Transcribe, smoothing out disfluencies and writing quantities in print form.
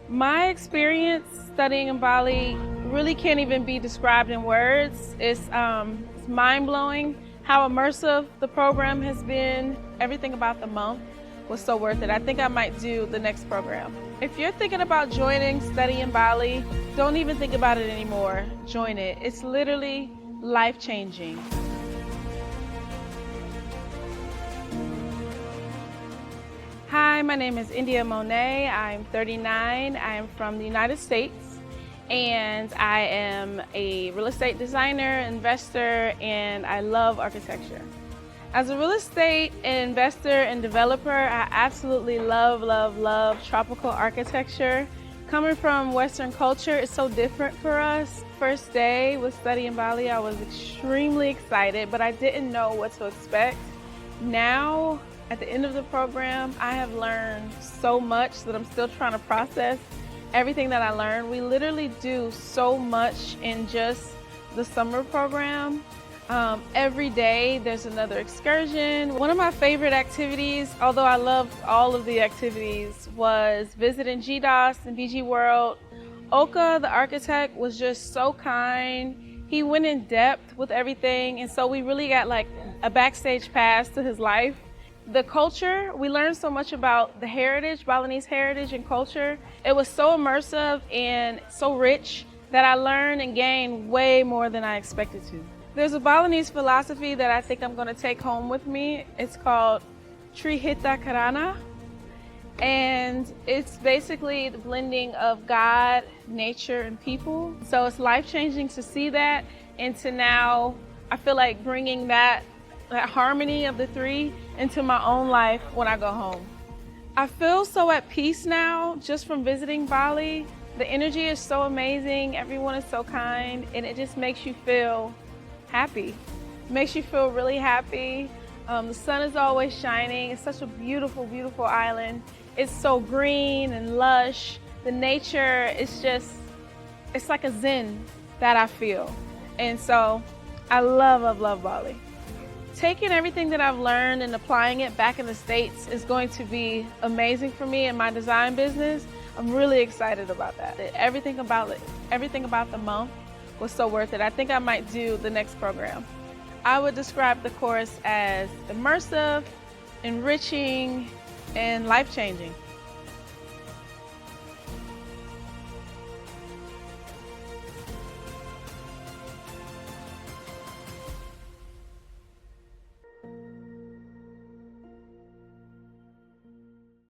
My experience studying in Bali really can't even be described in words. It's mind-blowing how immersive the program has been. Everything about the month was so worth it. I think I might do the next program. If you're thinking about joining Study in Bali, don't even think about it anymore. Join it. It's literally life-changing. Hi, my name is India Monet. I'm 39. I am from the United States, and I am a real estate designer, investor, and I love architecture. As a real estate investor and developer, I absolutely love tropical architecture. Coming from Western culture, it's so different for us. First day with Study in Bali, I was extremely excited, but I didn't know what to expect. Now, at the end of the program, I have learned so much that I'm still trying to process everything that I learned. We literally do so much in just the summer program. Every day there's another excursion. One of my favorite activities, although I loved all of the activities, was visiting GDOS and BG World. Oka, the architect, was just so kind. He went in depth with everything, and so we really got like a backstage pass to his life. The culture, we learned so much about the heritage, Balinese heritage and culture. It was so immersive and so rich that I learned and gained way more than I expected to. There's a Balinese philosophy that I think I'm going to take home with me. It's called Trihita Karana, and it's basically the blending of God, nature, and people. So it's life-changing to see that, and to now, I feel like bringing that harmony of the three into my own life when I go home. I feel so at peace now just from visiting Bali. The energy is so amazing, everyone is so kind, and it just makes you feel happy. It makes you feel really happy. The sun is always shining. It's such a beautiful, beautiful island. It's so green and lush. The nature is just, it's like a zen that I feel. And so I love Bali. Taking everything that I've learned and applying it back in the States is going to be amazing for me in my design business. I'm really excited about that. Everything about the month was so worth it. I think I might do the next program. I would describe the course as immersive, enriching, and life-changing.